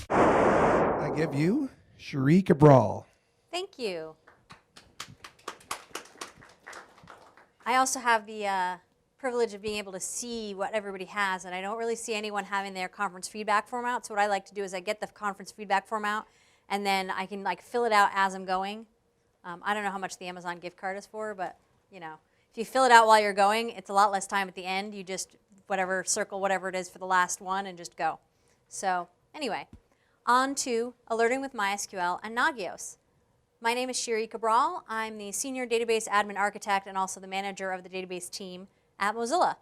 I give you Sheeri Cabral. Thank you. I also have the privilege of being able to see what everybody has, and I don't really see anyone having their conference feedback form out. So what I like to do is I get the conference feedback form out, and then I can fill it out as I'm going. I don't know how much the Amazon gift card is for, but if you fill it out while you're going, it's a lot less time at the end. You just circle whatever it is for the last one and just go. So anyway, on to alerting with MySQL and Nagios. My name is Sheeri Cabral. I'm the Senior Database Admin Architect and also the manager of the database team at Mozilla.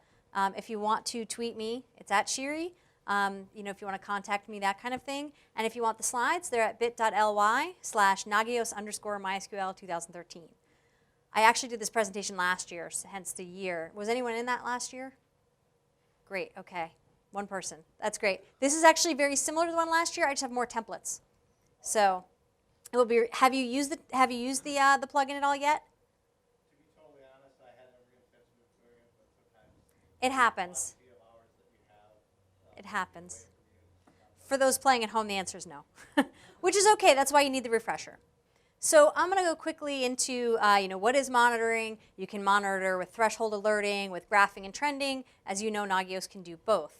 If you want to tweet me, it's at Sheeri. If you want to contact me, that kind of thing. And if you want the slides, they're at bit.ly/Nagios_MySQL 2013. I actually did this presentation last year, hence the year. Was anyone in that last year? Great, okay. One person. That's great. This is actually very similar to the one last year. I just have more templates. So it will be. Have you used the plugin at all yet? To be totally honest, I had every intention of doing it, but sometimes it happens. It happens. For those playing at home, the answer is no, which is okay. That's why you need the refresher. So I'm going to go quickly into what is monitoring. You can monitor with threshold alerting, with graphing and trending. As you know, Nagios can do both.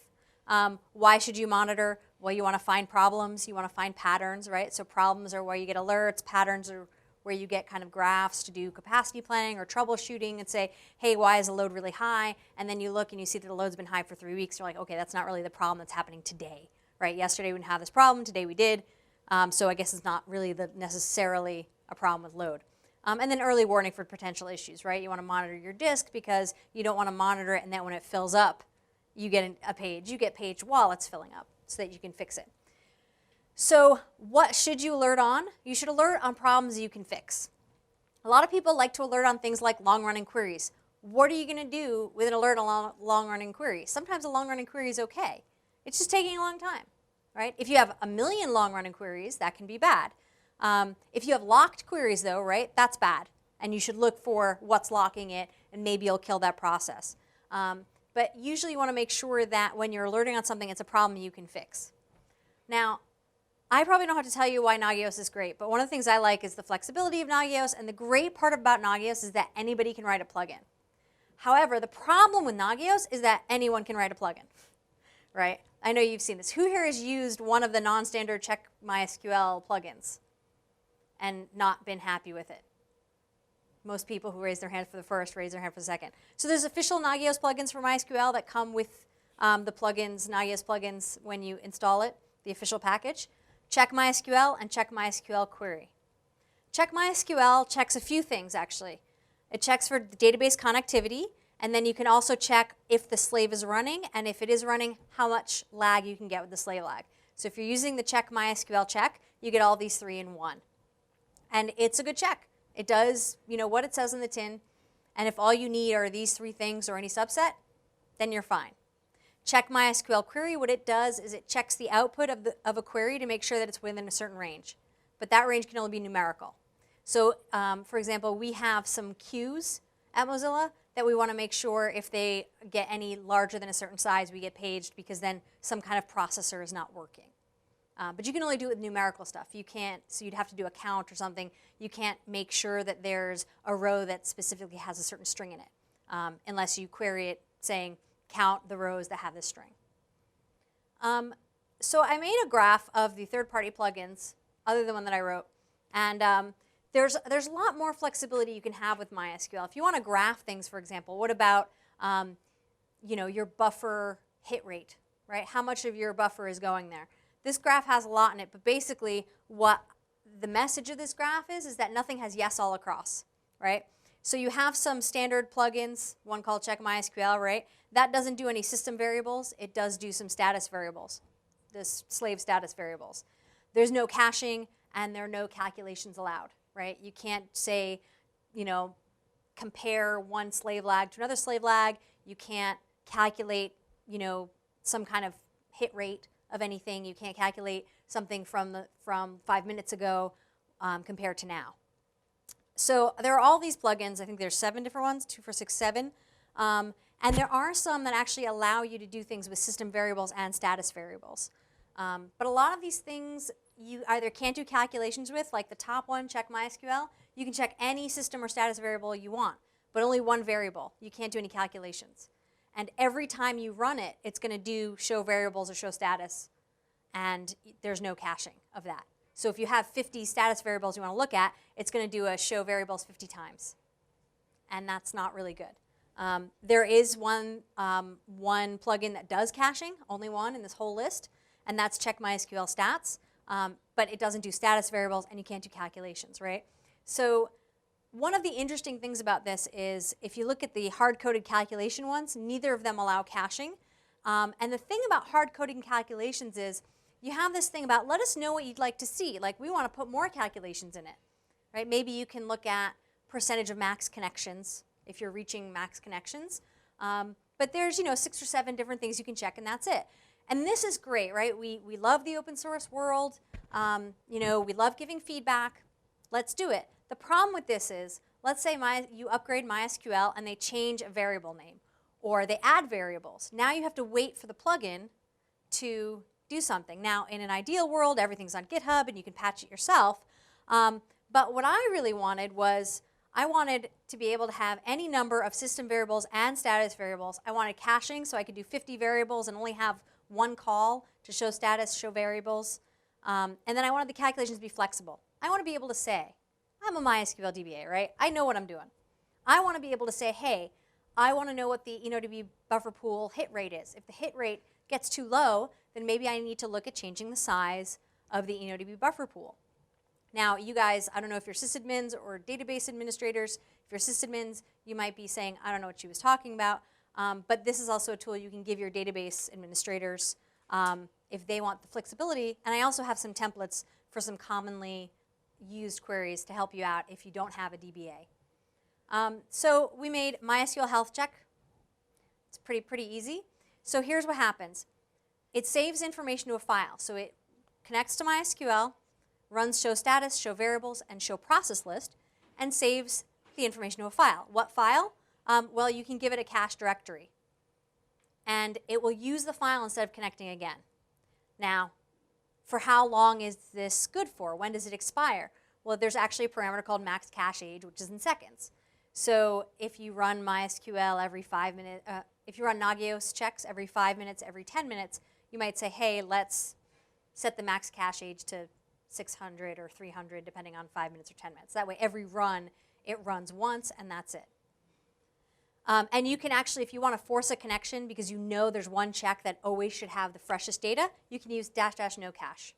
Why should you monitor? Well, you want to find problems. You want to find patterns, right? So problems are where you get alerts. Patterns are where you get kind of graphs to do capacity planning or troubleshooting and say, hey, why is the load really high? And then you look and you see that the load's been high for 3 weeks. You're like, okay, that's not really the problem that's happening today, right? Yesterday we didn't have this problem. Today we did. So I guess it's not really necessarily a problem with load. And then early warning for potential issues, right? You want to monitor your disk because you don't want to monitor it and then when it fills up, you get a page. You get paged while it's filling up so that you can fix it. So what should you alert on? You should alert on problems you can fix. A lot of people like to alert on things like long-running queries. What are you going to do with an alert on long-running queries? Sometimes a long-running query is okay. It's just taking a long time, right? If you have a million long-running queries, that can be bad. If you have locked queries, though, right, that's bad. And you should look for what's locking it, and maybe you'll kill that process. But usually you want to make sure that when you're alerting on something, it's a problem you can fix. Now, I probably don't have to tell you why Nagios is great, but one of the things I like is the flexibility of Nagios, and the great part about Nagios is that anybody can write a plugin. However, the problem with Nagios is that anyone can write a plugin, right? I know you've seen this. Who here has used one of the non-standard Check MySQL plugins and not been happy with it? Most people who raise their hand for the first raise their hand for the second. So there's official Nagios plugins for MySQL that come with the plugins, Nagios plugins, when you install it, the official package. Check MySQL and Check MySQL Query. Check MySQL checks a few things, actually. It checks for the database connectivity, and then you can also check if the slave is running, and if it is running, how much lag you can get with the slave lag. So if you're using the Check MySQL check, you get all these three in one. And it's a good check. It does, what it says in the tin, and if all you need are these three things or any subset, then you're fine. Check MySQL Query, what it does is it checks the output of a query to make sure that it's within a certain range. But that range can only be numerical. So, for example, we have some queues at Mozilla that we want to make sure if they get any larger than a certain size, we get paged because then some kind of processor is not working. But you can only do it with numerical stuff. You can't, so you'd have to do a count or something. You can't make sure that there's a row that specifically has a certain string in it unless you query it saying, count the rows that have this string. So I made a graph of the third-party plugins, other than one that I wrote, and there's a lot more flexibility you can have with MySQL. If you want to graph things, for example, what about your buffer hit rate, right? How much of your buffer is going there? This graph has a lot in it, but basically what the message of this graph is that nothing has yes all across, right? So you have some standard plugins, one called Check MySQL, right? That doesn't do any system variables. It does do some status variables, this slave status variables. There's no caching, and there are no calculations allowed, right? You can't say, compare one slave lag to another slave lag. You can't calculate, some kind of hit rate of anything. You can't calculate something from 5 minutes ago compared to now. So there are all these plugins. I think there's 7 different ones, 2, 4, 6, 7. And there are some that actually allow you to do things with system variables and status variables. But a lot of these things you either can't do calculations with, like the top one, check MySQL. You can check any system or status variable you want, but only one variable. You can't do any calculations. And every time you run it, it's going to do show variables or show status, and there's no caching of that. So if you have 50 status variables you want to look at, it's going to do a show variables 50 times. And that's not really good. There is one plugin that does caching, only one in this whole list, and that's Check MySQL Stats. But it doesn't do status variables, and you can't do calculations, right? So one of the interesting things about this is if you look at the hard-coded calculation ones, neither of them allow caching. And the thing about hard-coding calculations is you have this thing about let us know what you'd like to see. Like we want to put more calculations in it, right? Maybe you can look at percentage of max connections if you're reaching max connections. But there's 6 or 7 different things you can check, and that's it. And this is great, right? We love the open source world. We love giving feedback. Let's do it. The problem with this is, let's say you upgrade MySQL and they change a variable name, or they add variables. Now you have to wait for the plugin to do something. Now, in an ideal world, everything's on GitHub and you can patch it yourself. But what I really wanted was, I wanted to be able to have any number of system variables and status variables. I wanted caching, so I could do 50 variables and only have one call to show status, show variables. And then I wanted the calculations to be flexible. I want to be able to say, I'm a MySQL DBA, right? I know what I'm doing. I want to be able to say, hey, I want to know what the ENODB buffer pool hit rate is. If the hit rate gets too low, then maybe I need to look at changing the size of the ENODB buffer pool. Now, you guys, I don't know if you're sysadmins or database administrators. If you're sysadmins, you might be saying, I don't know what she was talking about. But this is also a tool you can give your database administrators if they want the flexibility. And I also have some templates for some commonly used queries to help you out if you don't have a DBA. So we made MySQL health check. It's pretty easy. So here's what happens. It saves information to a file. So it connects to MySQL, runs show status, show variables, and show process list, and saves the information to a file. What file? Well, you can give it a cache directory. And it will use the file instead of connecting again. Now, for how long is this good for? When does it expire? Well, there's actually a parameter called max cache age, which is in seconds. So if you run MySQL every 5 minutes, if you run Nagios checks every 5 minutes, every 10 minutes, you might say, hey, let's set the max cache age to 600 or 300, depending on 5 minutes or 10 minutes. That way, every run, it runs once, and that's it. And you can actually, if you want to force a connection because you know there's one check that always should have the freshest data, you can use -- no cache.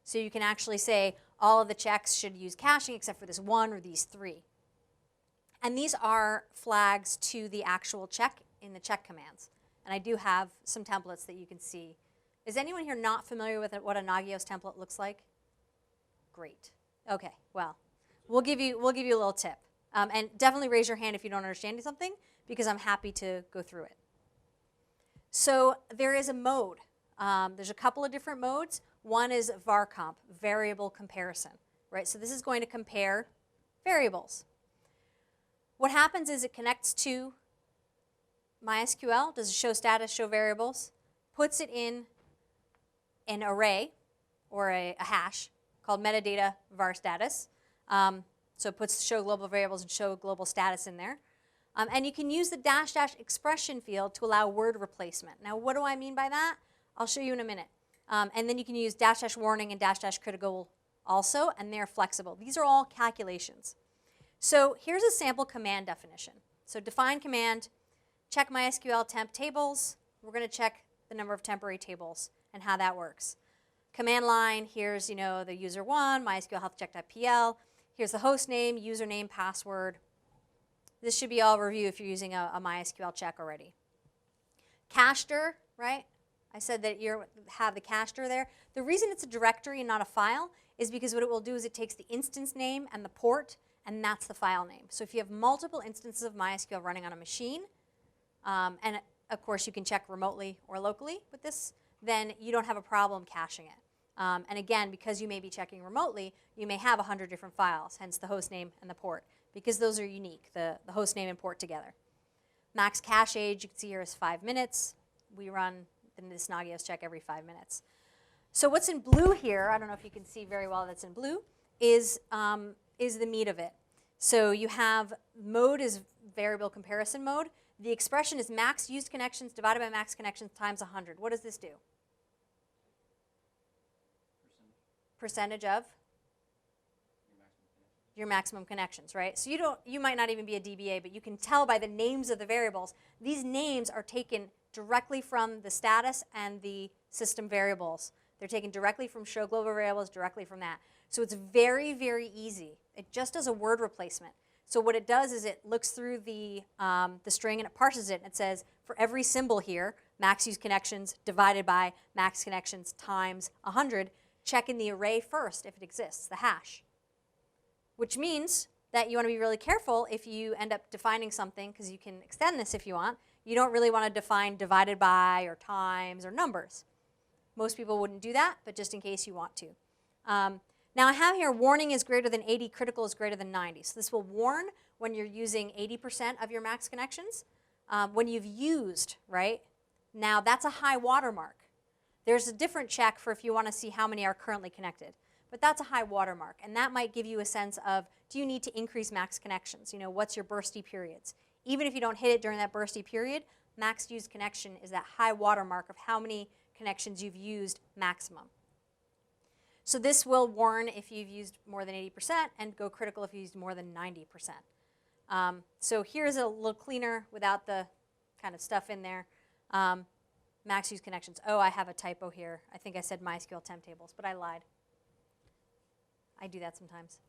So you can actually say all of the checks should use caching except for this one or these 3. And these are flags to the actual check in the check commands. And I do have some templates that you can see. Is anyone here not familiar with what a Nagios template looks like? Great. Okay, well, we'll give you a little tip. And definitely raise your hand if you don't understand something, because I'm happy to go through it. So there is a mode. There's a couple of different modes. One is varcomp, variable comparison, right? So this is going to compare variables. What happens is it connects to MySQL, does a show status, show variables, puts it in an array or a hash called metadata var status. So it puts show global variables and show global status in there. And you can use the -- expression field to allow word replacement. Now, what do I mean by that? I'll show you in a minute. And then you can use -- warning and -- critical also, and they're flexible. These are all calculations. So here's a sample command definition. So define command, check MySQL temp tables. We're going to check the number of temporary tables and how that works. Command line, here's the user1, MySQL health check.pl. Here's the host name, username, password. This should be all review if you're using a MySQL check already. Cacher, right? I said that you have the cacher there. The reason it's a directory and not a file is because what it will do is it takes the instance name and the port, and that's the file name. So if you have multiple instances of MySQL running on a machine, and of course you can check remotely or locally with this, then you don't have a problem caching it. And again, because you may be checking remotely, you may have 100 different files, hence the host name and the port, because those are unique, the host name and port together. Max cache age, you can see here, is 5 minutes. We run this Nagios check every 5 minutes. So what's in blue here, I don't know if you can see very well that's in blue, is the meat of it. So you have mode is variable comparison mode. The expression is max used connections divided by max connections times 100. What does this do? Percentage of? Your maximum connections, right? So you might not even be a DBA, but you can tell by the names of the variables. These names are taken directly from the status and the system variables. They're taken directly from show global variables, directly from that. So it's very, very easy. It just does a word replacement. So what it does is it looks through the string and it parses it and it says for every symbol here, max used connections divided by max connections times 100, check in the array first if it exists, the hash. Which means that you want to be really careful if you end up defining something, because you can extend this if you want. You don't really want to define divided by or times or numbers. Most people wouldn't do that, but just in case you want to. Now I have here warning is greater than 80, critical is greater than 90. So this will warn when you're using 80% of your max connections. When you've used, right? Now that's a high watermark. There's a different check for if you want to see how many are currently connected. But that's a high watermark, and that might give you a sense of, do you need to increase max connections? You know, what's your bursty periods? Even if you don't hit it during that bursty period, max used connection is that high watermark of how many connections you've used maximum. So this will warn if you've used more than 80% and go critical if you used more than 90%. So here's a little cleaner without the kind of stuff in there. Max used connections. Oh, I have a typo here. I think I said MySQL temp tables, but I lied. I do that sometimes.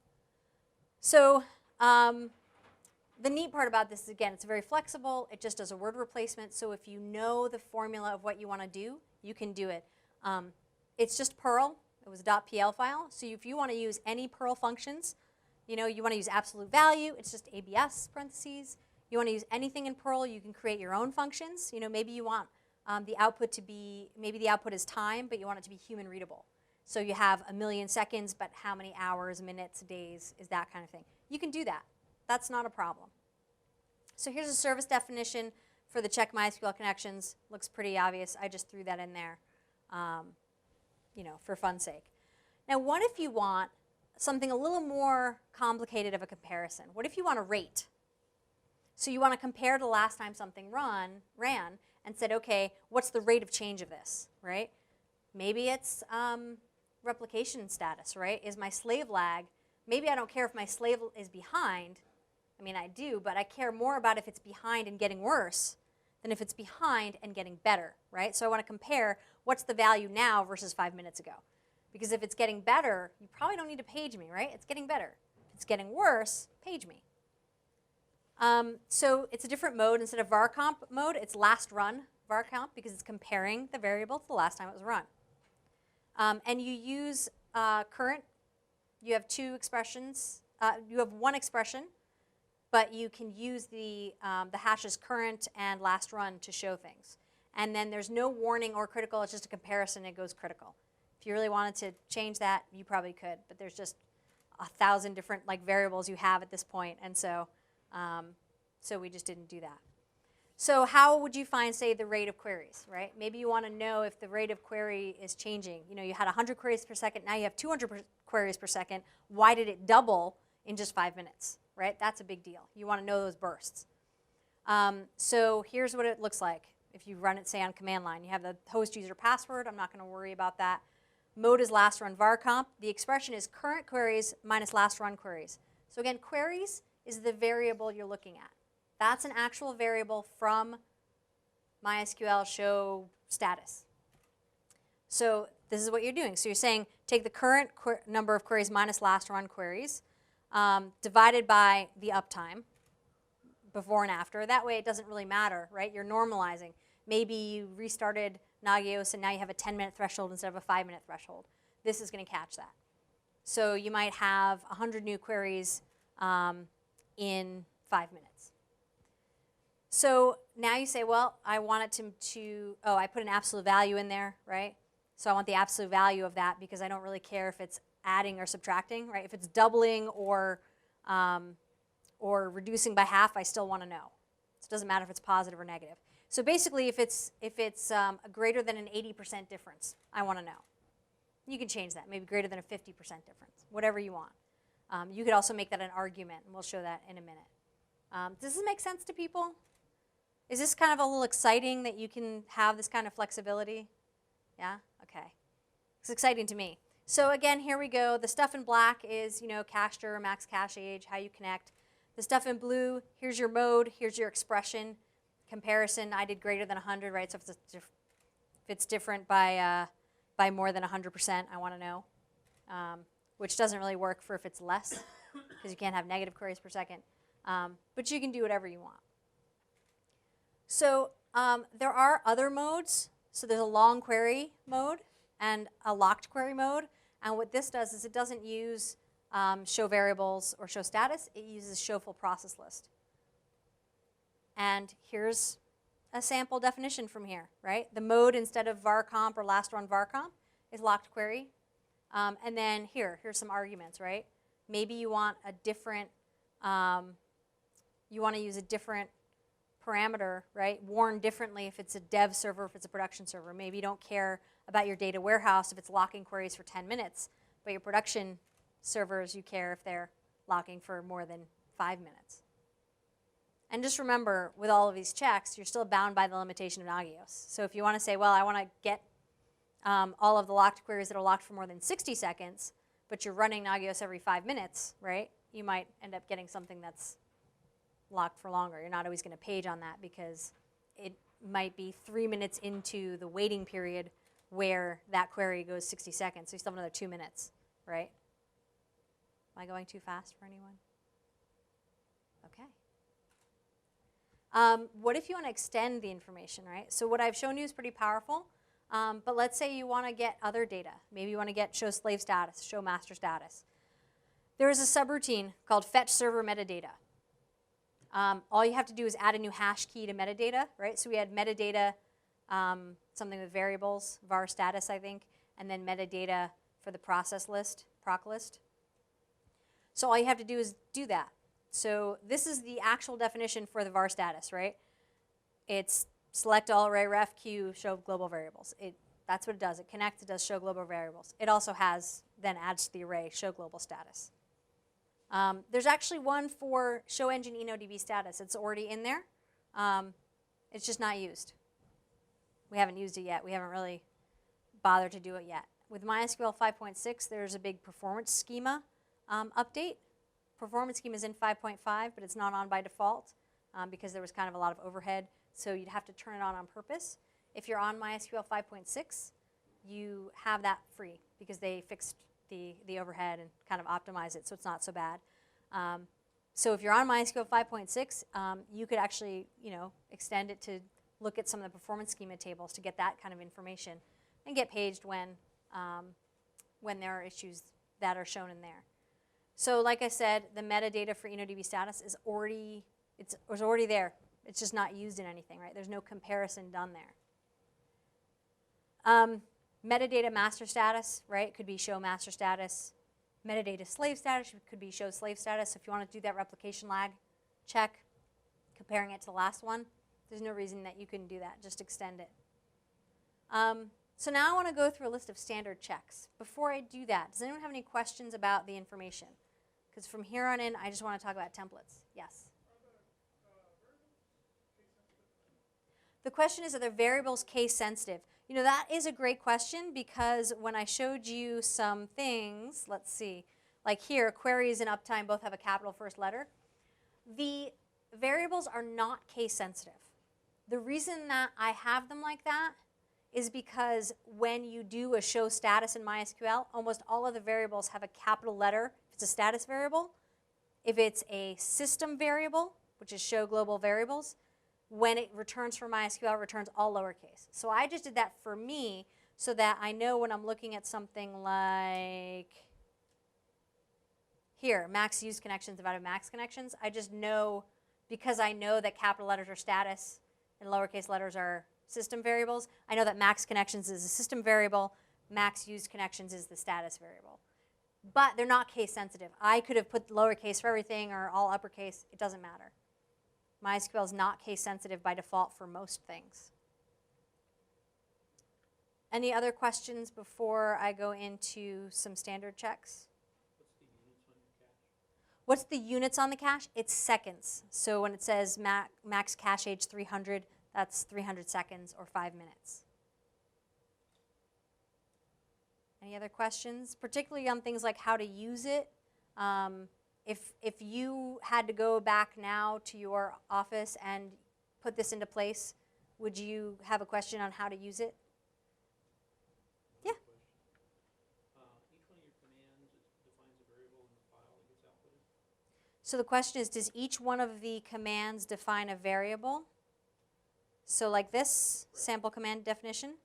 So the neat part about this is, again, it's very flexible. It just does a word replacement. So if you know the formula of what you want to do, you can do it. It's just Perl. It was a .pl file. So if you want to use any Perl functions, you know, you want to use absolute value, it's just ABS parentheses. You want to use anything in Perl, you can create your own functions. You know, maybe you want the output to be, maybe the output is time, but you want it to be human readable. So you have 1,000,000 seconds, but how many hours, minutes, days is that kind of thing. You can do that. That's not a problem. So here's a service definition for the check MySQL connections. Looks pretty obvious. I just threw that in there, you know, for fun's sake. Now, what if you want something a little more complicated of a comparison? What if you want a rate? So you want to compare to the last time something ran and said, okay, what's the rate of change of this, right? Maybe it's replication status, right? Is my slave lag, maybe I don't care if my slave is behind. I mean, I do, but I care more about if it's behind and getting worse than if it's behind and getting better, right? So I want to compare what's the value now versus 5 minutes ago. Because if it's getting better, you probably don't need to page me, right? It's getting better. If it's getting worse, page me. So it's a different mode. Instead of varcomp mode, it's last run varcomp because it's comparing the variable to the last time it was run. And you use current. You have two expressions. You have one expression, but you can use the hashes current and last run to show things. And then there's no warning or critical. It's just a comparison. It goes critical. If you really wanted to change that, you probably could. But there's just 1,000 different variables you have at this point, and so so we just didn't do that. So how would you find, say, the rate of queries, right? Maybe you want to know if the rate of query is changing. You know, you had 100 queries per second. Now you have 200 queries per second. Why did it double in just 5 minutes, right? That's a big deal. You want to know those bursts. So here's what it looks like. If you run it, say, on command line, you have the host user password. I'm not going to worry about that. Mode is last run varcomp. The expression is current queries minus last run queries. So again, queries is the variable you're looking at. That's an actual variable from MySQL show status. So this is what you're doing. So you're saying take the current number of queries minus last run queries divided by the uptime before and after. That way it doesn't really matter, right? You're normalizing. Maybe you restarted Nagios and now you have a 10-minute threshold instead of a 5-minute threshold. This is going to catch that. So you might have 100 new queries in 5 minutes. So now you say, well, I want it to oh, I put an absolute value in there, right? So I want the absolute value of that because I don't really care if it's adding or subtracting, right? If it's doubling or reducing by half, I still want to know. So it doesn't matter if it's positive or negative. So basically, if it's greater than an 80% difference, I want to know. You can change that, maybe greater than a 50% difference, whatever you want. You could also make that an argument, and we'll show that in a minute. Does this make sense to people? Is this kind of a little exciting that you can have this kind of flexibility? Yeah? Okay. It's exciting to me. So again, here we go. The stuff in black is, cached or max cache age, how you connect. The stuff in blue, here's your mode, here's your expression. Comparison, I did greater than 100, right? So if it's different by more than 100%, I want to know. Which doesn't really work for if it's less, because you can't have negative queries per second. But you can do whatever you want. So there are other modes. So there's a long query mode and a locked query mode. And what this does is it doesn't use show variables or show status. It uses show full process list. And here's a sample definition from here, right? The mode instead of var comp or last run var comp is locked query. And then here's some arguments, right? Maybe you want a different, you want to use a different parameter, right? Warn differently if it's a dev server, if it's a production server. Maybe you don't care about your data warehouse if it's locking queries for 10 minutes, but your production servers, you care if they're locking for more than 5 minutes. And just remember, with all of these checks, you're still bound by the limitation of Nagios. So if you want to say, well, I want to get all of the locked queries that are locked for more than 60 seconds, but you're running Nagios every 5 minutes, right? You might end up getting something that's locked for longer. You're not always going to page on that because it might be 3 minutes into the waiting period where that query goes 60 seconds. So you still have another 2 minutes, right? Am I going too fast for anyone? Okay. What if you want to extend the information, right? So what I've shown you is pretty powerful, but let's say you want to get other data. Maybe you want to get show slave status, show master status. There is a subroutine called fetch server metadata. All you have to do is add a new hash key to metadata, right? So we had metadata, something with variables, var status, I think, and then metadata for the process list, proc list. So all you have to do is do that. So this is the actual definition for the var status, right? It's select all array ref q show global variables. That's what it does. It connects, it does show global variables. It also has, then adds to the array show global status. There's actually one for show engine enodb status. It's already in there. It's just not used. We haven't used it yet. We haven't really bothered to do it yet. With MySQL 5.6, there's a big performance schema update. Performance schema is in 5.5, but it's not on by default because there was kind of a lot of overhead. So you'd have to turn it on purpose. If you're on MySQL 5.6, you have that free because they fixed the overhead and kind of optimize it so it's not so bad. So if you're on MySQL 5.6, you could actually extend it to look at some of the performance schema tables to get that kind of information and get paged when there are issues that are shown in there. So like I said, the metadata for enodb status is already there. It's just not used in anything, right? There's no comparison done there. Metadata master status, right? Could be show master status. Metadata slave status could be show slave status. So if you want to do that replication lag check, comparing it to the last one, there's no reason that you couldn't do that. Just extend it. So now I want to go through a list of standard checks. Before I do that, does anyone have any questions about the information? Because from here on in, I just want to talk about templates. Yes? The question is, are the variables case sensitive? That is a great question because when I showed you some things, let's see, like here, queries and uptime both have a capital first letter. The variables are not case sensitive. The reason that I have them like that is because when you do a show status in MySQL, almost all of the variables have a capital letter if it's a status variable. If it's a system variable, which is show global variables, when it returns from MySQL, it returns all lowercase. So I just did that for me so that I know when I'm looking at something like here, max used connections divided by max connections, I just know, because I know that capital letters are status and lowercase letters are system variables, I know that max connections is a system variable, max used connections is the status variable. But they're not case sensitive. I could have put lowercase for everything or all uppercase. It doesn't matter. MySQL is not case sensitive by default for most things. Any other questions before I go into some standard checks? What's the units on the cache? It's seconds. So when it says max cache age 300, that's 300 seconds or 5 minutes. Any other questions? Particularly on things like how to use it. If you had to go back now to your office and put this into place, would you have a question on how to use it? Yeah. Each one of your commands defines a variable in the file that gets outputted? So the question is, does each one of the commands define a variable? So like this sample command definition?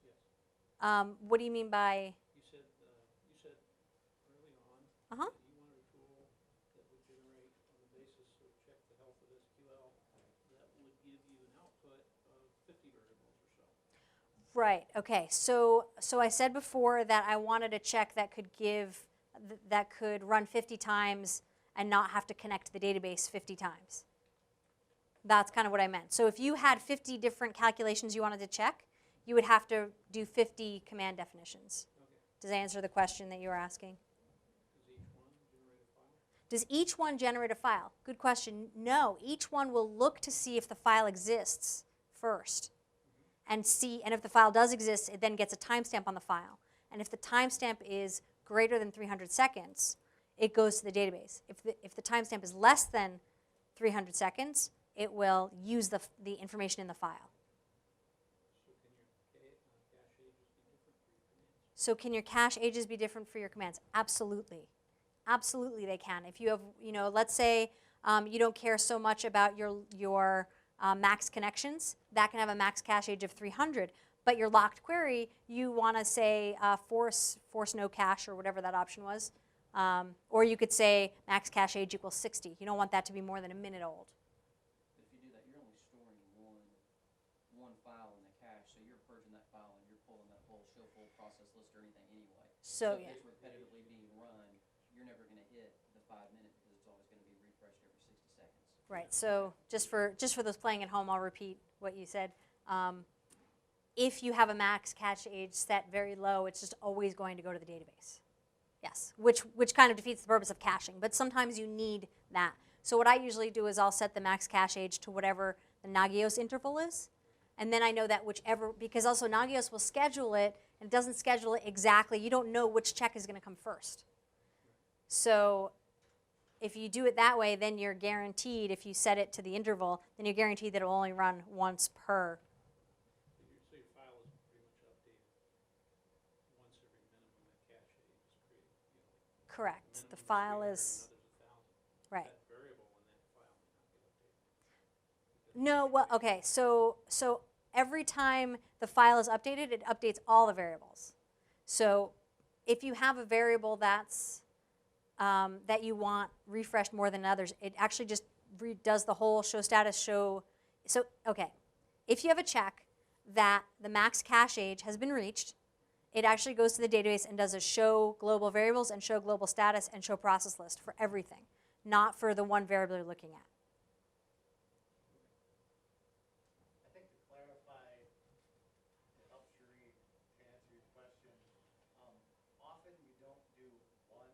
Yes. What do you mean by? You said early on Uh-huh. that you wanted a tool that would generate on the basis of check the health of SQL that would give you an output of 50 variables or so. Right. Okay. So I said before that I wanted a check that could that could run 50 times and not have to connect to the database 50 times. That's kind of what I meant. So if you had 50 different calculations you wanted to check, you would have to do 50 command definitions. Okay. Does that answer the question that you were asking? Does each one generate a file? Does each one generate a file? Good question. No, each one will look to see if the file exists first. And if the file does exist, it then gets a timestamp on the file. And if the timestamp is greater than 300 seconds, it goes to the database. If the timestamp is less than 300 seconds, it will use the information in the file. So can your cache ages be different for your commands? So can your cache ages be different for your commands? Absolutely. Absolutely they can. If you have, let's say you don't care so much about your max connections, that can have a max cache age of 300. But your locked query, you want to say force no cache or whatever that option was. Or you could say max cache age equals 60. You don't want that to be more than a minute old. But if you do that, you're only storing one file in the cache, so you're purging that file and you're pulling that whole show full process list or anything anyway. So if yeah. it's repetitively being run, you're never going to hit the 5 minutes because it's always going to be refreshed every 60 seconds. Right. So just for those playing at home, I'll repeat what you said. If you have a max cache age set very low, it's just always going to go to the database. Yes, which kind of defeats the purpose of caching, but sometimes you need that. So what I usually do is I'll set the max cache age to whatever the Nagios interval is, and then I know that because also Nagios will schedule it, and it doesn't schedule it exactly. You don't know which check is going to come first. So if you do it that way, then you're guaranteed, if you set it to the interval, then you're guaranteed that it will only run once per. So your file is pretty much updated once every minimum that cache age is created. Correct. The file is, right. That variable in that file may not get updated. No, well, okay, so every time the file is updated, it updates all the variables. So if you have a variable that you want refreshed more than others, it actually just does the whole show status show. So, okay, if you have a check that the max cache age has been reached, it actually goes to the database and does a show global variables and show global status and show process list for everything, not for the one variable you're looking at. I think to clarify, to help Sheeri to answer your question, often you don't do one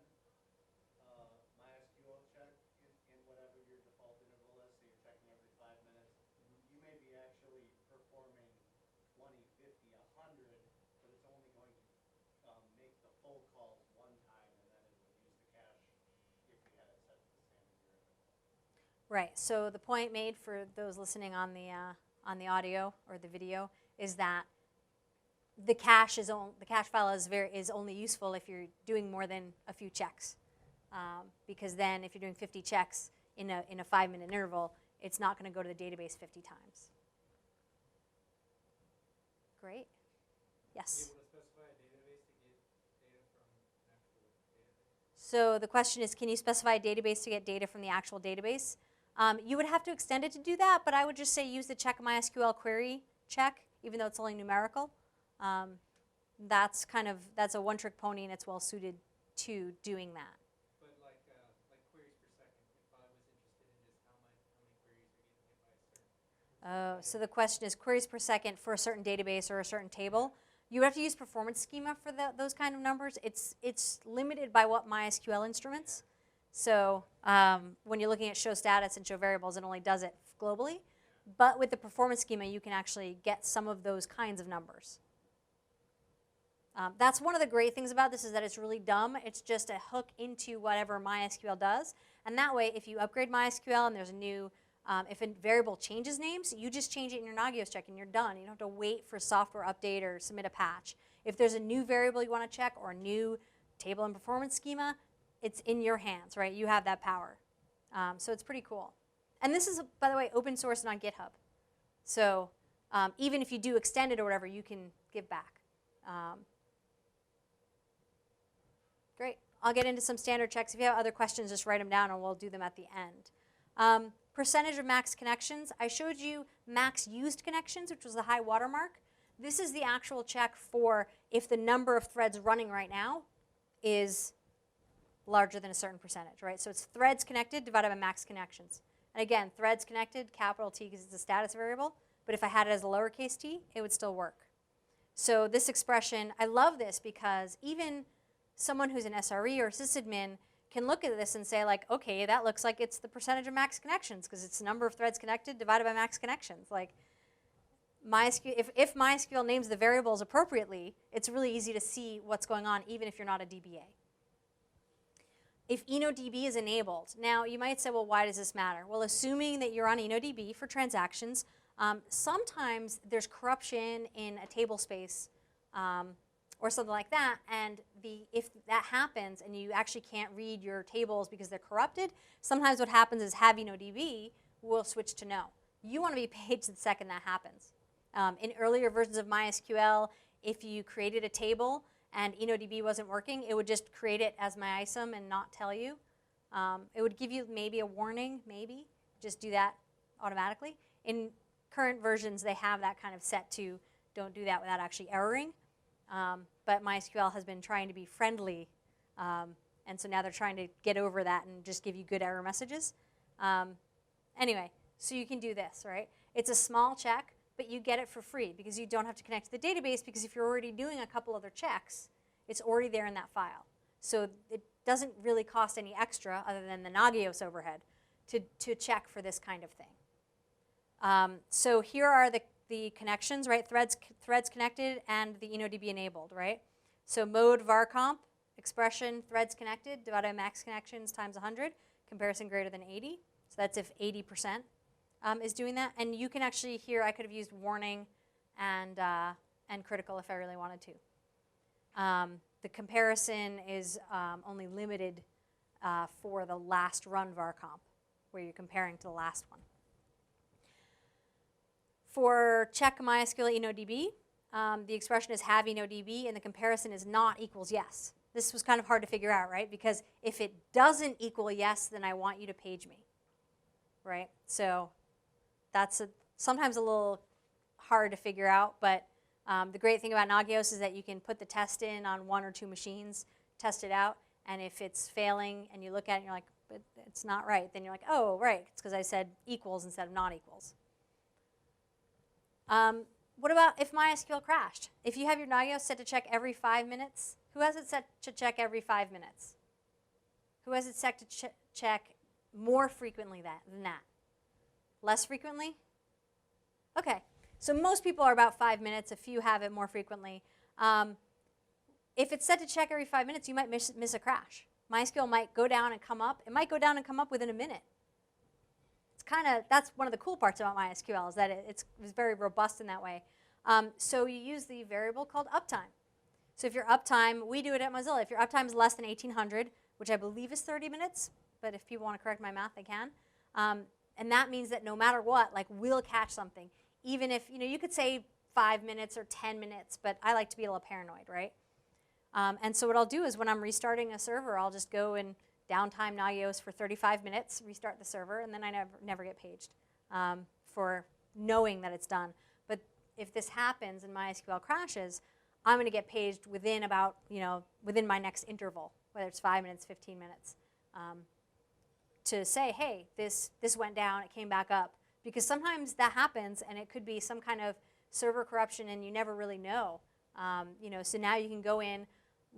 MySQL check in whatever your default interval is, so you're checking every 5 minutes. You may be actually performing 20, 50, 100, but it's only going to make the full calls one time, and then it would use the cache if you had it set to the standard interval. Right. So the point made for those listening on the audio or the video is that the cache file is only useful if you're doing more than a few checks, because then if you're doing 50 checks in a 5-minute interval, it's not going to go to the database 50 times. Great. Yes. Able to specify a database to get data from an actual database? So the question is, can you specify a database to get data from the actual database? You would have to extend it to do that, but I would just say use the check MySQL query check, even though it's only numerical. That's a one-trick pony, and it's well suited to doing that. But like queries per second, if I was interested in just how many queries are Oh, so the question is queries per second for a certain database or a certain table. You have to use performance schema for those kind of numbers. It's limited by what MySQL instruments. So when you're looking at show status and show variables, it only does it globally. But with the performance schema, you can actually get some of those kinds of numbers. That's one of the great things about this is that it's really dumb. It's just a hook into whatever MySQL does. And that way, if you upgrade MySQL and there's a new, if a variable changes names, you just change it in your Nagios check and you're done. You don't have to wait for software update or submit a patch. If there's a new variable you want to check or a new table and performance schema, it's in your hands, right? You have that power. So it's pretty cool. And this is, by the way, open source and on GitHub. So even if you do extend it or whatever, you can give back. Great. I'll get into some standard checks. If you have other questions, just write them down and we'll do them at the end. Percentage of max connections. I showed you max used connections, which was the high watermark. This is the actual check for if the number of threads running right now is larger than a certain percentage, right? So it's threads connected divided by max connections. And again, threads connected, capital T because it's a status variable, but if I had it as a lowercase t, it would still work. So this expression, I love this because even someone who's an SRE or sysadmin can look at this and say like, okay, that looks like it's the percentage of max connections because it's the number of threads connected divided by max connections. Like MySQL, if MySQL names the variables appropriately, it's really easy to see what's going on even if you're not a DBA. If EnoDB is enabled, now you might say, well, why does this matter? Well, assuming that you're on EnoDB for transactions, sometimes there's corruption in a table space or something like that, and if that happens and you actually can't read your tables because they're corrupted, sometimes what happens is have EnoDB will switch to no. You want to be paged the second that happens. In earlier versions of MySQL, if you created a table and EnoDB wasn't working, it would just create it as MyISOM and not tell you. It would give you maybe a warning, maybe. Just do that automatically. In current versions, they have that kind of set to don't do that without actually erroring. But MySQL has been trying to be friendly, and so now they're trying to get over that and just give you good error messages. Anyway, so you can do this, right? It's a small check, but you get it for free because you don't have to connect to the database because if you're already doing a couple other checks, it's already there in that file. So it doesn't really cost any extra other than the Nagios overhead to check for this kind of thing. So here are the connections, right? Threads connected and the EnoDB enabled, right? So mode varcomp, expression threads connected divided by max connections times 100, comparison greater than 80. So that's if 80% is doing that. And you can actually here, I could have used warning and critical if I really wanted to. The comparison is only limited for the last run varcomp, where you're comparing to the last one. For check MySQL EnoDB, the expression is have EnoDB, and the comparison is not equals yes. This was kind of hard to figure out, right? Because if it doesn't equal yes, then I want you to page me, right? So that's sometimes a little hard to figure out, but the great thing about Nagios is that you can put the test in on 1 or 2 machines, test it out, and if it's failing and you look at it and you're like, but it's not right, then you're like, oh, right, it's because I said equals instead of not equals. What about if MySQL crashed? If you have your Nagios set to check every 5 minutes, who has it set to check every 5 minutes? Who has it set to check more frequently than that? Less frequently? Okay, so most people are about 5 minutes. A few have it more frequently. If it's set to check every 5 minutes, you might miss a crash. MySQL might go down and come up. It might go down and come up within a minute. That's one of the cool parts about MySQL is that it's very robust in that way. So you use the variable called uptime. So if your uptime, we do it at Mozilla. If your uptime is less than 1800, which I believe is 30 minutes, but if people want to correct my math, they can. And that means that no matter what, like we'll catch something. Even if, you could say 5 minutes or 10 minutes, but I like to be a little paranoid, right? And so what I'll do is when I'm restarting a server, I'll just go and downtime Nagios for 35 minutes, restart the server, and then I never get paged for knowing that it's done. But if this happens and MySQL crashes, I'm going to get paged within about, within my next interval, whether it's 5 minutes, 15 minutes, to say, hey, this went down, it came back up, because sometimes that happens, and it could be some kind of server corruption, and you never really know. So now you can go in,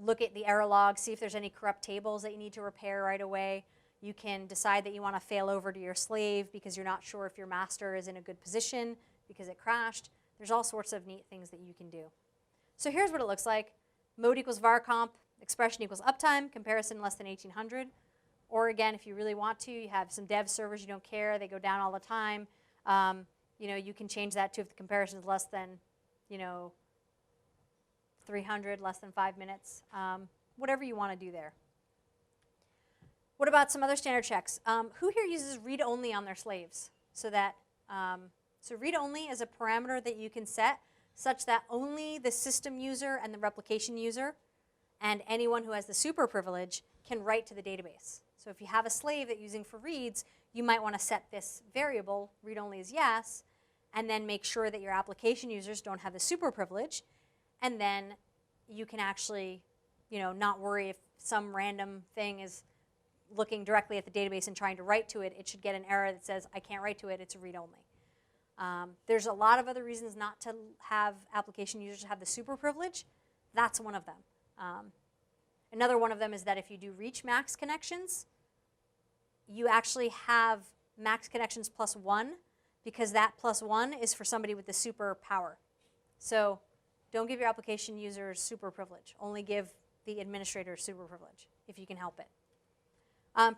look at the error log, see if there's any corrupt tables that you need to repair right away. You can decide that you want to fail over to your slave because you're not sure if your master is in a good position because it crashed. There's all sorts of neat things that you can do. So here's what it looks like. Mode equals var comp, expression equals uptime, comparison less than 1800. Or again, if you really want to, you have some dev servers, you don't care, they go down all the time. You can change that to if the comparison is less than, 300, less than 5 minutes, whatever you want to do there. What about some other standard checks? Who here uses read-only on their slaves? So read-only is a parameter that you can set such that only the system user and the replication user and anyone who has the super privilege can write to the database. So if you have a slave that you're using for reads, you might want to set this variable, read-only is yes, and then make sure that your application users don't have the super privilege, and then you can actually, not worry if some random thing is looking directly at the database and trying to write to it. It should get an error that says, I can't write to it, it's a read-only. There's a lot of other reasons not to have application users have the super privilege. That's one of them. Another one of them is that if you do reach max connections, you actually have max connections plus 1 because that plus 1 is for somebody with the super power. So don't give your application users super privilege. Only give the administrator super privilege if you can help it.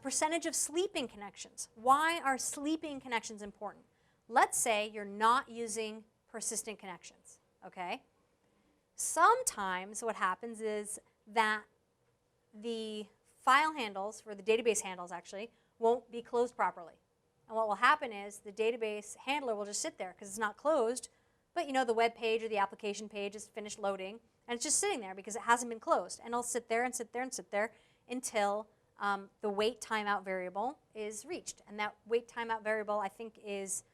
Percentage of sleeping connections. Why are sleeping connections important? Let's say you're not using persistent connections, okay? Sometimes what happens is that the file handles, or the database handles actually, won't be closed properly. And what will happen is the database handler will just sit there because it's not closed, but the web page or the application page is finished loading, and it's just sitting there because it hasn't been closed. And it'll sit there and sit there and sit there until the wait timeout variable is reached. And that wait timeout variable, I think, is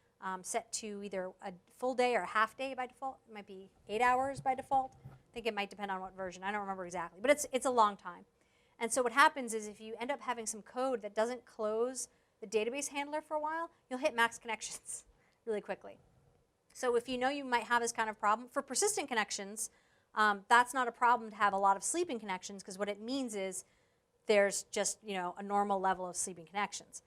set to either a full day or a half day by default. It might be 8 hours by default. I think it might depend on what version. I don't remember exactly, but it's a long time. And so what happens is if you end up having some code that doesn't close the database handler for a while, you'll hit max connections really quickly. So if you know you might have this kind of problem, for persistent connections, that's not a problem to have a lot of sleeping connections because what it means is there's just a normal level of sleeping connections.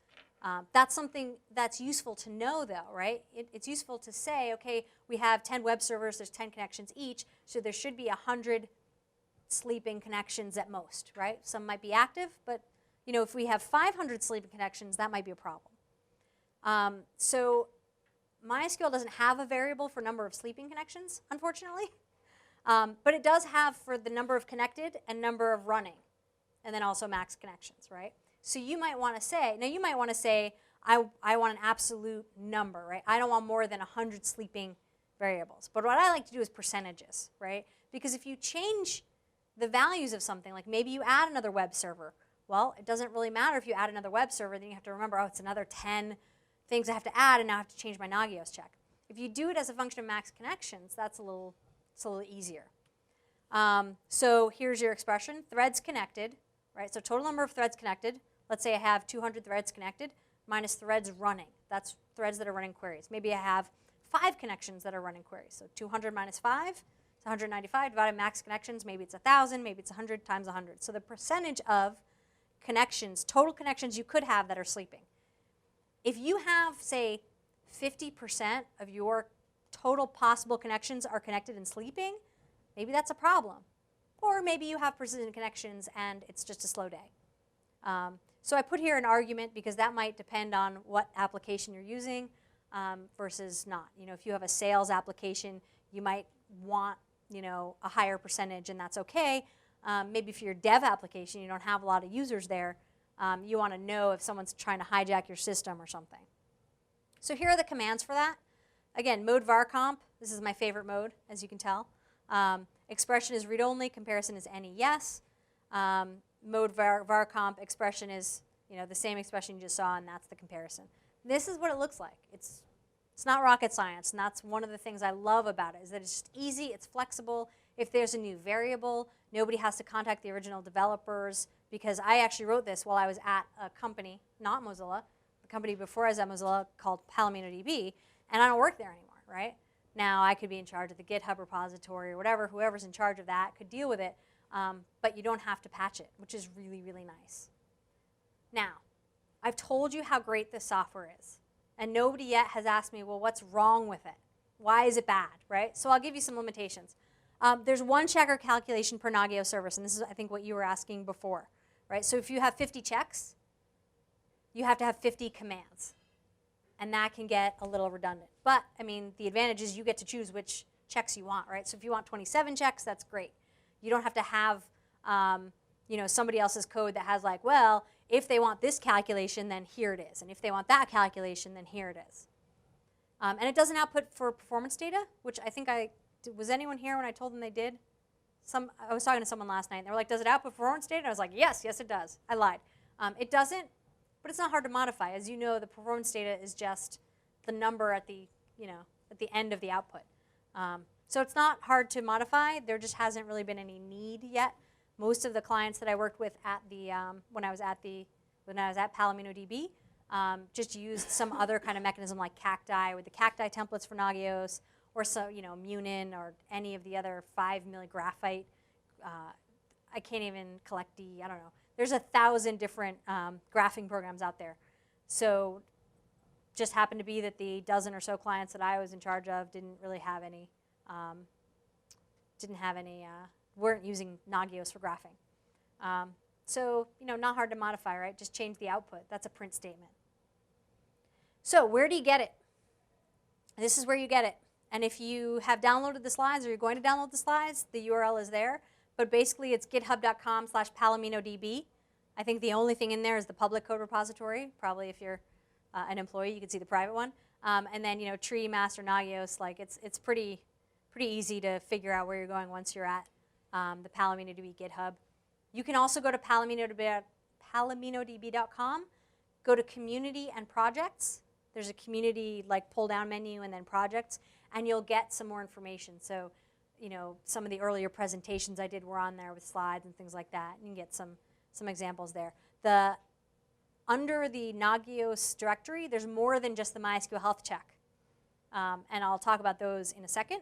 That's something that's useful to know though, right? It's useful to say, okay, we have 10 web servers, there's 10 connections each, so there should be 100 sleeping connections at most, right? Some might be active, but if we have 500 sleeping connections, that might be a problem. So MySQL doesn't have a variable for number of sleeping connections, unfortunately, but it does have for the number of connected and number of running, and then also max connections, right? So you might want to say, I want an absolute number, right? I don't want more than 100 sleeping variables. But what I like to do is percentages, right? Because if you change the values of something, like maybe you add another web server, well, it doesn't really matter if you add another web server, then you have to remember, oh, it's another 10 things I have to add, and now I have to change my Nagios check. If you do it as a function of max connections, it's a little easier. So here's your expression, threads connected, right? So total number of threads connected. Let's say I have 200 threads connected minus threads running. That's threads that are running queries. Maybe I have 5 connections that are running queries. So 200 minus 5 is 195 divided by max connections. Maybe it's 1,000, maybe it's 100 times 100. So the percentage of connections, total connections you could have that are sleeping. If you have, say, 50% of your total possible connections are connected and sleeping, maybe that's a problem. Or maybe you have persistent connections and it's just a slow day. So I put here an argument because that might depend on what application you're using versus not. If you have a sales application, you might want a higher percentage, and that's okay. Maybe for your dev application, you don't have a lot of users there. You want to know if someone's trying to hijack your system or something. So here are the commands for that. Again, mode var comp. This is my favorite mode, as you can tell. Expression is read-only. Comparison is any yes. Mode var comp expression is the same expression you just saw, and that's the comparison. This is what it looks like. It's not rocket science, and that's one of the things I love about it, is that it's just easy, it's flexible. If there's a new variable, nobody has to contact the original developers, because I actually wrote this while I was at a company, not Mozilla, the company before I was at Mozilla called Palomino DB, and I don't work there anymore, right? Now I could be in charge of the GitHub repository or whatever, whoever's in charge of that could deal with it, but you don't have to patch it, which is really, really nice. Now, I've told you how great this software is, and nobody yet has asked me, well, what's wrong with it? Why is it bad, right? So I'll give you some limitations. There's one checker calculation per Nagios service, and this is, I think, what you were asking before, right? So if you have 50 checks, you have to have 50 commands, and that can get a little redundant. But, I mean, the advantage is you get to choose which checks you want, right? So if you want 27 checks, that's great. You don't have to have somebody else's code that has like, well, if they want this calculation, then here it is. And if they want that calculation, then here it is. And it doesn't output for performance data, which I think was anyone here when I told them they did? I was talking to someone last night, and they were like, does it output performance data? And I was like, yes, it does. I lied. It doesn't, but it's not hard to modify. As you know, the performance data is just the number at the end of the output. So it's not hard to modify. There just hasn't really been any need yet. Most of the clients that I worked with at when I was at Palomino DB just used some other kind of mechanism like cacti with the cacti templates for Nagios, or Munin, or any of the other 5 milli graphite. I can't even collect I don't know. There's 1,000 different graphing programs out there. So just happened to be that the dozen or so clients that I was in charge of didn't really have any, weren't using Nagios for graphing. So, not hard to modify, right? Just change the output. That's a print statement. So where do you get it? This is where you get it. And if you have downloaded the slides, or you're going to download the slides, the URL is there. But basically, it's github.com/PalominoDB. I think the only thing in there is the public code repository. Probably if you're an employee, you can see the private one. And then, tree, master, Nagios, like it's pretty easy to figure out where you're going once you're at the Palomino DB GitHub. You can also go to palominodb.com, go to community and projects. There's a community pull-down menu and then projects, and you'll get some more information. So, some of the earlier presentations I did were on there with slides and things like that. You can get some examples there. Under the Nagios directory, there's more than just the MySQL health check. And I'll talk about those in a second.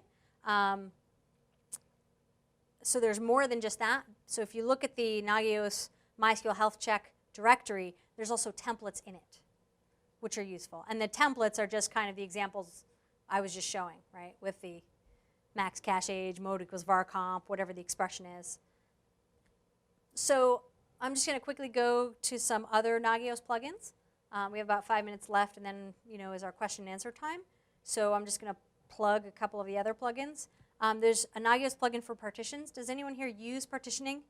So there's more than just that. So if you look at the Nagios MySQL health check directory, there's also templates in it, which are useful. And the templates are just kind of the examples I was just showing, right? With the max cache age, mode equals var comp, whatever the expression is. So I'm just going to quickly go to some other Nagios plugins. We have about 5 minutes left, and then is our question and answer time. So I'm just going to plug a couple of the other plugins. There's a Nagios plugin for partitions. Does anyone here use partitioning?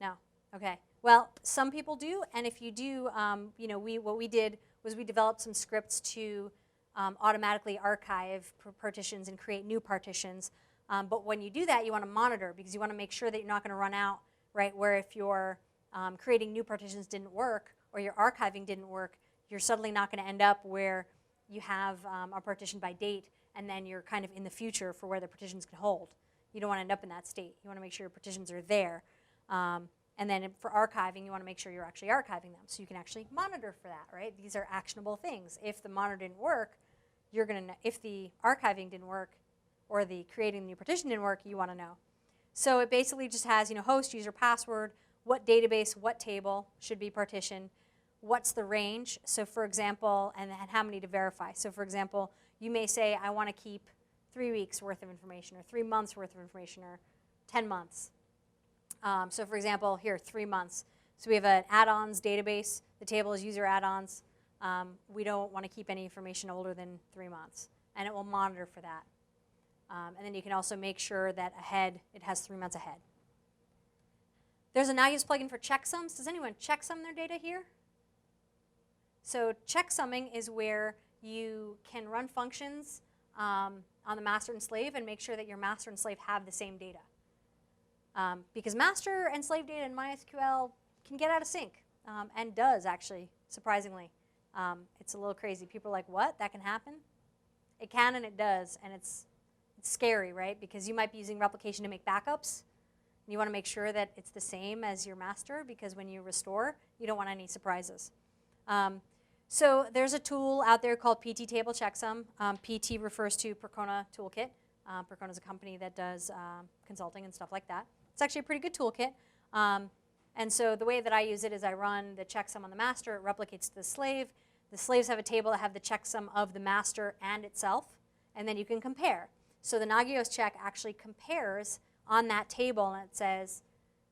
No. Okay. Well, some people do, and if you do, what we did was we developed some scripts to automatically archive partitions and create new partitions. But when you do that, you want to monitor, because you want to make sure that you're not going to run out, right? Where if your creating new partitions didn't work, or your archiving didn't work, you're suddenly not going to end up where you have a partition by date, and then you're kind of in the future for where the partitions can hold. You don't want to end up in that state. You want to make sure your partitions are there. And then for archiving, you want to make sure you're actually archiving them, so you can actually monitor for that, right? These are actionable things. If the monitor didn't work, you're going to know. If the archiving didn't work, or the creating the new partition didn't work, you want to know. So it basically just has, host, user, password, what database, what table should be partitioned, what's the range. So for example, and how many to verify. So for example, you may say, I want to keep 3 weeks worth of information, or 3 months worth of information, or 10 months. So for example, here, 3 months. So we have an add-ons database. The table is user add-ons. We don't want to keep any information older than 3 months. And it will monitor for that. And then you can also make sure that ahead, it has 3 months ahead. There's a Nagios plugin for checksums. Does anyone checksum their data here? So checksumming is where you can run functions on the master and slave and make sure that your master and slave have the same data. Because master and slave data in MySQL can get out of sync, and does actually, surprisingly. It's a little crazy. People are like, what? That can happen? It can, and it does, and it's scary, right? Because you might be using replication to make backups, and you want to make sure that it's the same as your master, because when you restore, you don't want any surprises. So there's a tool out there called PT Table Checksum. PT refers to Percona Toolkit. Percona is a company that does consulting and stuff like that. It's actually a pretty good toolkit. And so the way that I use it is I run the checksum on the master. It replicates to the slave. The slaves have a table that have the checksum of the master and itself. And then you can compare. So the Nagios check actually compares on that table, and it says,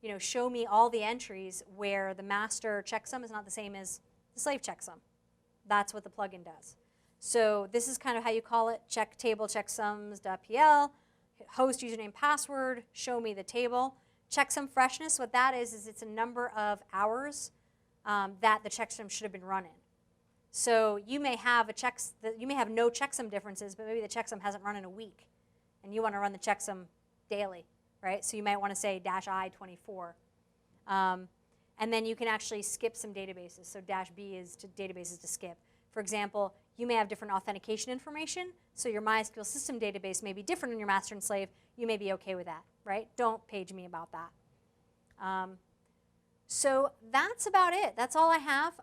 you know, show me all the entries where the master checksum is not the same as the slave checksum. That's what the plugin does. So this is kind of how you call it, check table checksums.pl, host username password, show me the table. Checksum freshness, what that is it's a number of hours that the checksum should have been run in. So you may have no checksum differences, but maybe the checksum hasn't run in a week, and you want to run the checksum daily, right? So you might want to say -I24. And then you can actually skip some databases. So -B is to databases to skip. For example, you may have different authentication information, so your MySQL system database may be different in your master and slave. You may be okay with that, right? Don't page me about that. So that's about it. That's all I have.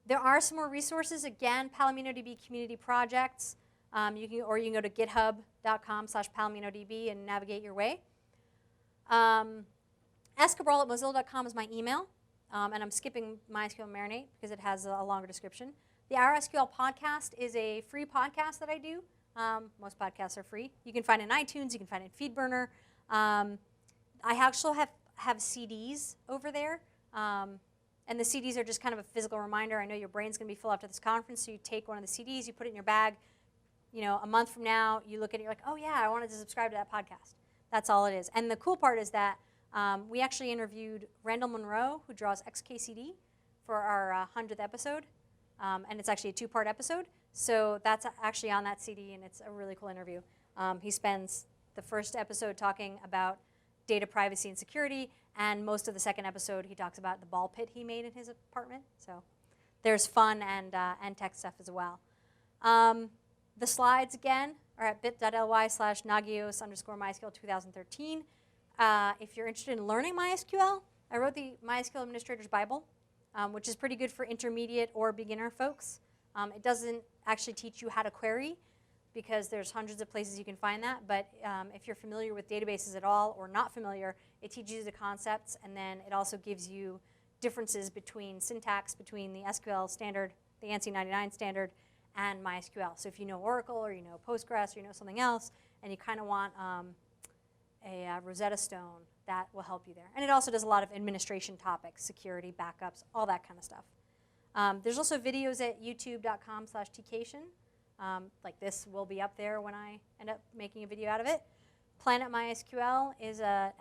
There are some more resources. Again, PalomeinoDB community projects. You can go to github.com/PalomeinoDB and navigate your way. Cabral@mozilla.com is my email, and I'm skipping MySQL Marinate because it has a longer description. The OurSQL podcast is a free podcast that I do. Most podcasts are free. You can find it in iTunes. You can find it in FeedBurner. I actually have CDs over there, and the CDs are just kind of a physical reminder. I know your brain's going to be full after this conference, so you take one of the CDs, you put it in your bag. You know, a month from now, you look at it, you're like, oh yeah, I wanted to subscribe to that podcast. That's all it is. And the cool part is that we actually interviewed Randall Monroe, who draws XKCD, for our 100th episode. And it's actually a 2-part episode. So that's actually on that CD, and it's a really cool interview. He spends the first episode talking about data privacy and security, and most of the second episode he talks about the ball pit he made in his apartment. So there's fun and tech stuff as well. The slides, again, are at bit.ly/Nagios_MySQL 2013. If you're interested in learning MySQL, I wrote the MySQL Administrator's Bible, which is pretty good for intermediate or beginner folks. It doesn't actually teach you how to query because there's hundreds of places you can find that, but if you're familiar with databases at all or not familiar, it teaches you the concepts, and then it also gives you differences between syntax between the SQL standard, the ANSI 99 standard, and MySQL. So if you know Oracle or you know Postgres or you know something else, and you kind of want a Rosetta Stone, that will help you there. And it also does a lot of administration topics, security, backups, all that kind of stuff. There's also videos at youtube.com/Technocation. Like this will be up there when I end up making a video out of it. Planet MySQL is a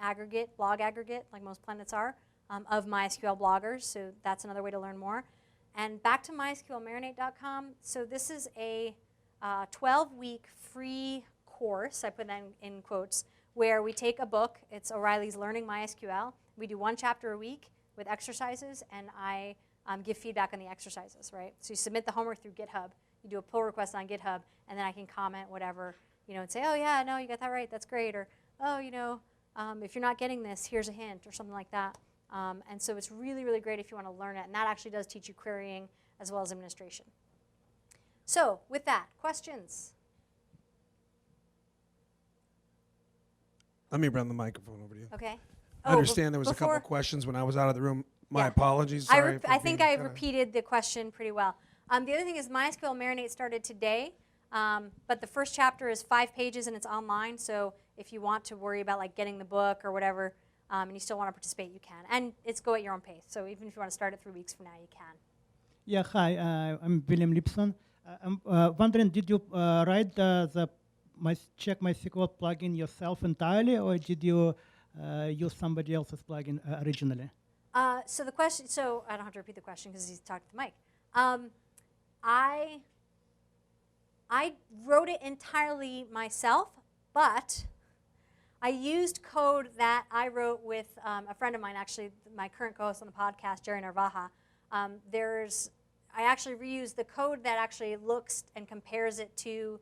blog aggregate, like most planets are, of MySQL bloggers. So that's another way to learn more. And back to MySQLMarinate.com. So this is a 12-week free course, I put that in quotes, where we take a book. It's O'Reilly's Learning MySQL. We do 1 chapter a week with exercises, and I give feedback on the exercises, right? So you submit the homework through GitHub. You do a pull request on GitHub, and then I can comment whatever, you know, and say, oh yeah, no, you got that right, that's great, or oh, you know, if you're not getting this, here's a hint, or something like that. And so it's really, really great if you want to learn it, and that actually does teach you querying as well as administration. So with that, questions? Let me run the microphone over to you. Okay. I understand there was a couple questions when I was out of the room. My Yeah. apologies. Sorry I think I repeated the question pretty well. The other thing is MySQL Marinate started today, but the first chapter is 5 pages and it's online. So if you want to worry about like getting the book or whatever, and you still want to participate, you can. And it's go at your own pace. So even if you want to start it 3 weeks from now, you can. Yeah, hi. I'm William Lipson. I'm wondering, did you write the Check MySQL plugin yourself entirely, or did you use somebody else's plugin originally? So the question, so I don't have to repeat the question because he's talked to the mic. I wrote it entirely myself, but I used code that I wrote with a friend of mine, actually my current co-host on the podcast, Jerry Narvaja. I actually reused the code that actually looks and compares it to,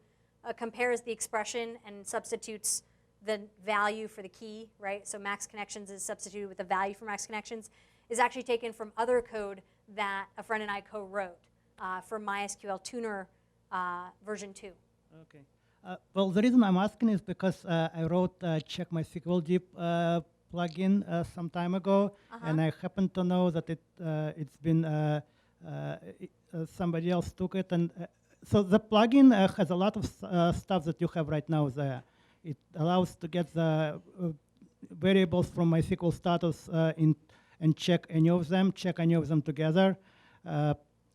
compares the expression and substitutes the value for the key, right? So max connections is substituted with the value for max connections, is actually taken from other code that a friend and I co-wrote. for MySQL Tuner version 2. Okay. Well, the reason I'm asking is because I wrote Check MySQL Deep plugin some time ago, and I happen to know that it's been somebody else took it, and so the plugin has a lot of stuff that you have right now there. It allows to get the variables from MySQL status and check any of them together.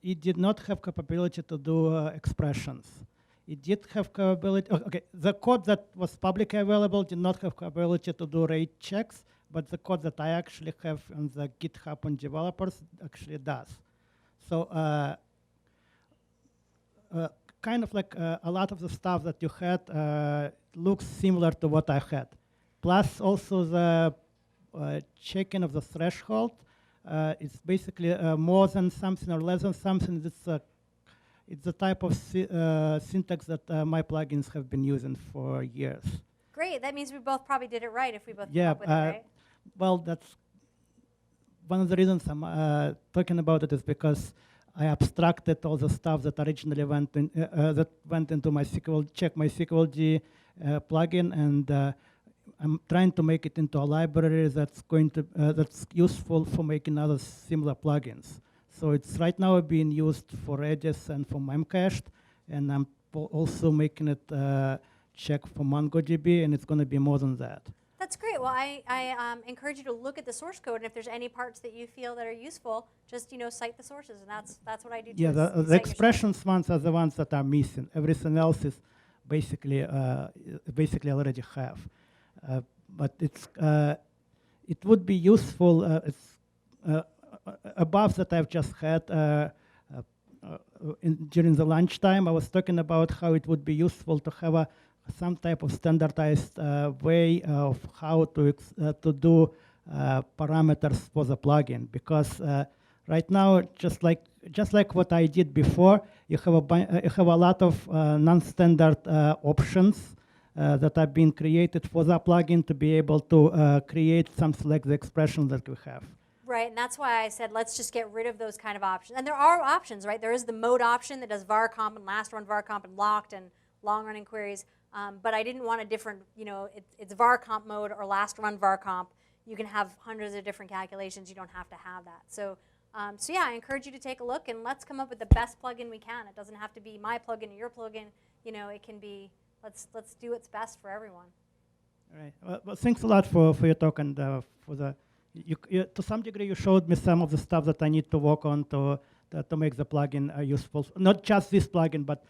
It did not have capability to do expressions. It did have capability, okay, the code that was publicly available did not have capability to do rate checks, but the code that I actually have on the GitHub on developers actually does. So kind of like a lot of the stuff that you had looks similar to what I had. Plus also the checking of the threshold. It's basically more than something or less than something. It's the type of syntax that my plugins have been using for years. Great. That means we both probably did it right if we both came up with it, right? Well, that's one of the reasons I'm talking about it is because I abstracted all the stuff that originally went into MySQL Check MySQL D plugin, and I'm trying to make it into a library that's going to that's useful for making other similar plugins. So it's right now being used for Redis and for Memcached, and I'm also making it check for MongoDB, and it's going to be more than that. That's great. Well, I encourage you to look at the source code, and if there's any parts that you feel that are useful, just cite the sources, and that's what I do too. Yeah, the expressions ones are the ones that are missing. Everything else is basically already have. But it would be useful. Above that I've just had during the lunchtime, I was talking about how it would be useful to have some type of standardized way of how to do parameters for the plugin, because right now, just like what I did before, you have a lot of non-standard options that are being created for the plugin to be able to create something like the expression that we have. Right, and that's why I said let's just get rid of those kind of options. And there are options, right? There is the mode option that does var comp and last run var comp and locked and long running queries. But I didn't want a different, it's var comp mode or last run var comp. You can have hundreds of different calculations. You don't have to have that. So yeah, I encourage you to take a look, and let's come up with the best plugin we can. It doesn't have to be my plugin or your plugin. It can be, let's do what's best for everyone. All right. Well, thanks a lot for your talk and for the. To some degree, you showed me some of the stuff that I need to work on to make the plugin useful. Not just this plugin, but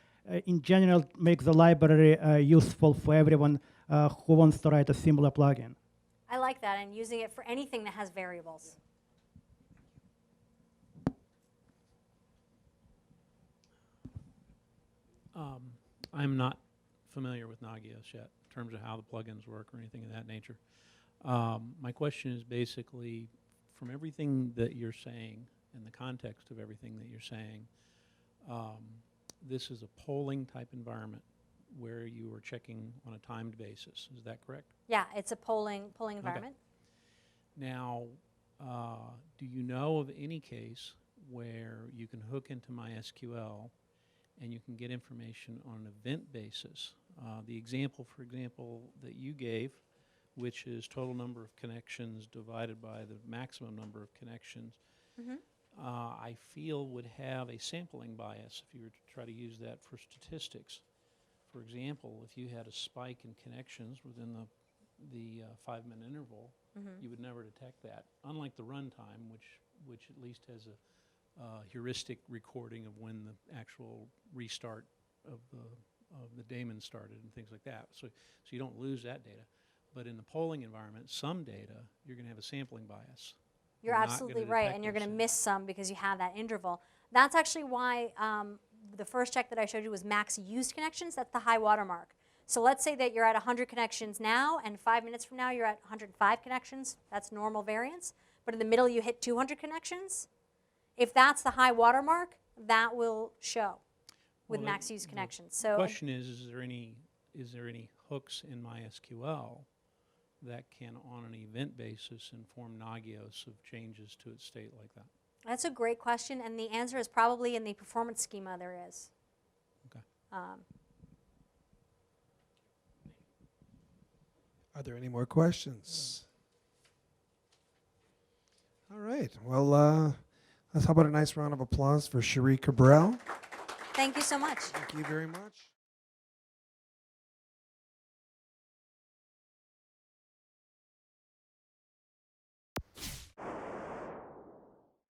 in general, make the library useful for everyone who wants to write a similar plugin. I like that, and using it for anything that has variables. I'm not familiar with Nagios yet in terms of how the plugins work or anything of that nature. My question is basically, from everything that you're saying, in the context of everything that you're saying, this is a polling type environment where you are checking on a timed basis. Is that correct? Yeah, it's a polling environment. Okay. Now, do you know of any case where you can hook into MySQL and you can get information on an event basis? The example, for example, that you gave, which is total number of connections divided by the maximum number of connections, I feel would have a sampling bias if you were to try to use that for statistics. For example, if you had a spike in connections within the 5-minute interval, you would never detect that. Unlike the runtime, which at least has a heuristic recording of when the actual restart of the daemon started and things like that. So you don't lose that data. But in the polling environment, some data, you're going to have a sampling bias. You're absolutely right, and you're going to miss some because you have that interval. That's actually why the first check that I showed you was max used connections. That's the high watermark. So let's say that you're at 100 connections now, and 5 minutes from now you're at 105 connections. That's normal variance. But in the middle you hit 200 connections. If that's the high watermark, that will show with max used connections. So the question is there any hooks in MySQL that can, on an event basis, inform Nagios of changes to its state like that? That's a great question, and the answer is probably in the performance schema there is. Okay. Are there any more questions? All right. Well, let's how about a nice round of applause for Sheeri Cabral. Thank you so much. Thank you very much.